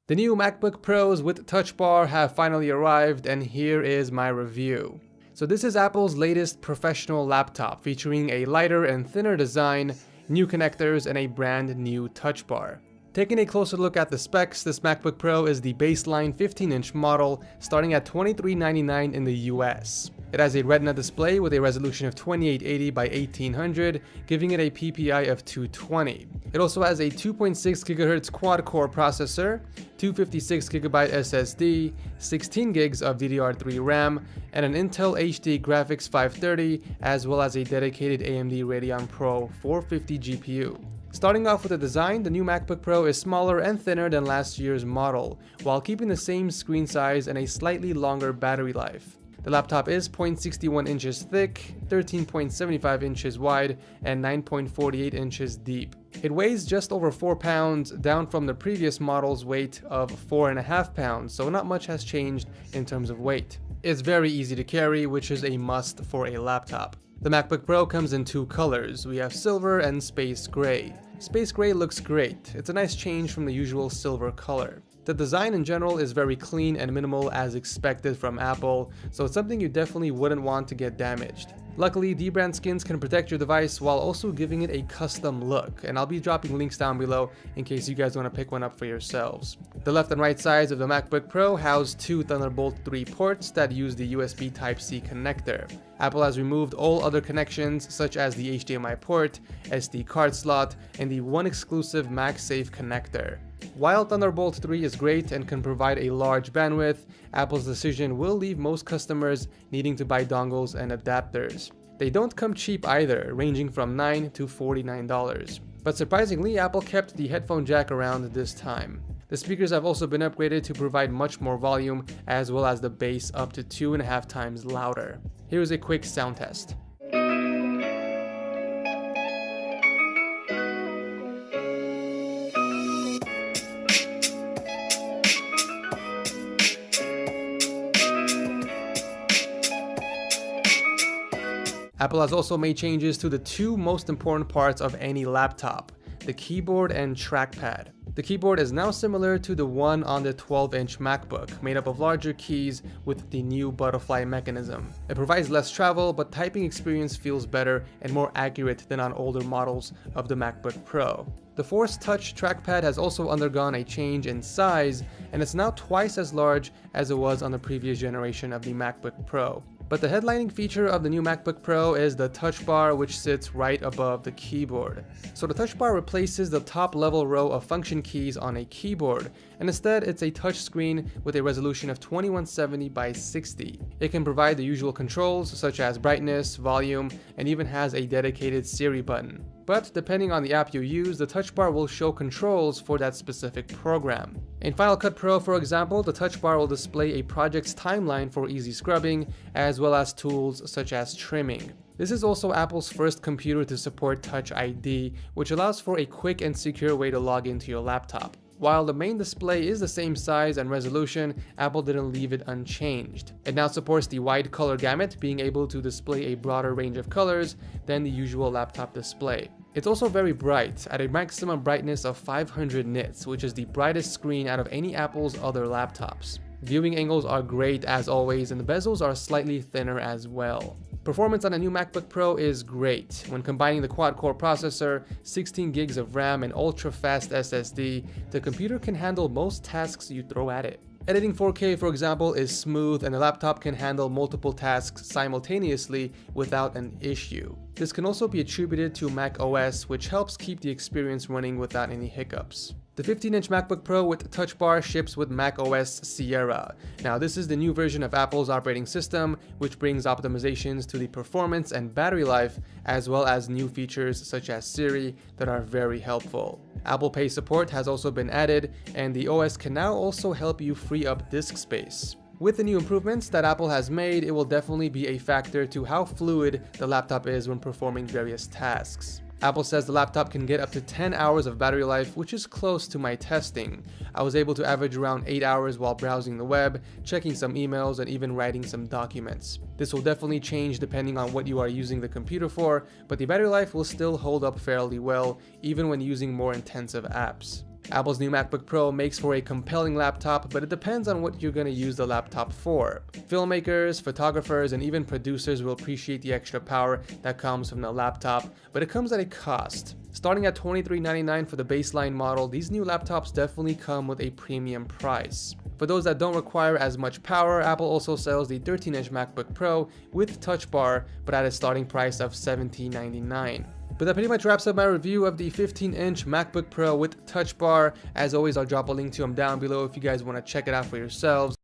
The new MacBook Pros with Touch Bar have finally arrived, and here is my review. So this is Apple's latest professional laptop, featuring a lighter and thinner design, new connectors, and a brand new Touch Bar. Taking a closer look at the specs, this MacBook Pro is the baseline 15-inch model, starting at $2399 in the US. It has a Retina display with a resolution of 2880 by 1800, giving it a PPI of 220. It also has a 2.6 GHz quad-core processor, 256GB SSD, 16 gigs of DDR3 RAM, and an Intel HD Graphics 530, as well as a dedicated AMD Radeon Pro 450 GPU. Starting off with the design, the new MacBook Pro is smaller and thinner than last year's model, while keeping the same screen size and a slightly longer battery life. The laptop is 0.61 inches thick, 13.75 inches wide, and 9.48 inches deep. It weighs just over 4 pounds, down from the previous model's weight of 4.5 pounds, so not much has changed in terms of weight. It's very easy to carry, which is a must for a laptop. The MacBook Pro comes in two colors. We have silver and space gray. Space gray looks great. It's a nice change from the usual silver color. The design in general is very clean and minimal as expected from Apple, so it's something you definitely wouldn't want to get damaged. Luckily, dbrand skins can protect your device while also giving it a custom look, and I'll be dropping links down below in case you guys want to pick one up for yourselves. The left and right sides of the MacBook Pro house two Thunderbolt 3 ports that use the USB Type-C connector. Apple has removed all other connections such as the HDMI port, SD card slot, and the one exclusive MagSafe connector. While Thunderbolt 3 is great and can provide a large bandwidth, Apple's decision will leave most customers needing to buy dongles and adapters. They don't come cheap either, ranging from $9 to $49. But surprisingly, Apple kept the headphone jack around this time. The speakers have also been upgraded to provide much more volume, as well as the bass up to 2.5 times louder. Here's a quick sound test. Apple has also made changes to the two most important parts of any laptop, the keyboard and trackpad. The keyboard is now similar to the one on the 12-inch MacBook, made up of larger keys with the new butterfly mechanism. It provides less travel, but typing experience feels better and more accurate than on older models of the MacBook Pro. The Force Touch trackpad has also undergone a change in size, and it's now twice as large as it was on the previous generation of the MacBook Pro. But the headlining feature of the new MacBook Pro is the Touch Bar, which sits right above the keyboard. So the Touch Bar replaces the top level row of function keys on a keyboard, and instead it's a touch screen with a resolution of 2170 by 60. It can provide the usual controls such as brightness, volume, and even has a dedicated Siri button. But depending on the app you use, the Touch Bar will show controls for that specific program. In Final Cut Pro, for example, the Touch Bar will display a project's timeline for easy scrubbing, as well as tools such as trimming. This is also Apple's first computer to support Touch ID, which allows for a quick and secure way to log into your laptop. While the main display is the same size and resolution, Apple didn't leave it unchanged. It now supports the wide color gamut, being able to display a broader range of colors than the usual laptop display. It's also very bright, at a maximum brightness of 500 nits, which is the brightest screen out of any Apple's other laptops. Viewing angles are great as always, and the bezels are slightly thinner as well. Performance on a new MacBook Pro is great. When combining the quad-core processor, 16 gigs of RAM, and ultra-fast SSD, the computer can handle most tasks you throw at it. Editing 4K, for example, is smooth, and the laptop can handle multiple tasks simultaneously without an issue. This can also be attributed to Mac OS, which helps keep the experience running without any hiccups. The 15-inch MacBook Pro with Touch Bar ships with Mac OS Sierra. Now, this is the new version of Apple's operating system, which brings optimizations to the performance and battery life, as well as new features such as Siri that are very helpful. Apple Pay support has also been added, and the OS can now also help you free up disk space. With the new improvements that Apple has made, it will definitely be a factor to how fluid the laptop is when performing various tasks. Apple says the laptop can get up to 10 hours of battery life, which is close to my testing. I was able to average around 8 hours while browsing the web, checking some emails, and even writing some documents. This will definitely change depending on what you are using the computer for, but the battery life will still hold up fairly well, even when using more intensive apps. Apple's new MacBook Pro makes for a compelling laptop, but it depends on what you're going to use the laptop for. Filmmakers, photographers, and even producers will appreciate the extra power that comes from the laptop, but it comes at a cost. Starting at $23.99 for the baseline model, these new laptops definitely come with a premium price. For those that don't require as much power, Apple also sells the 13-inch MacBook Pro with Touch Bar, but at a starting price of $17.99. But that pretty much wraps up my review of the 15-inch MacBook Pro with Touch Bar. As always, I'll drop a link to them down below if you guys want to check it out for yourselves.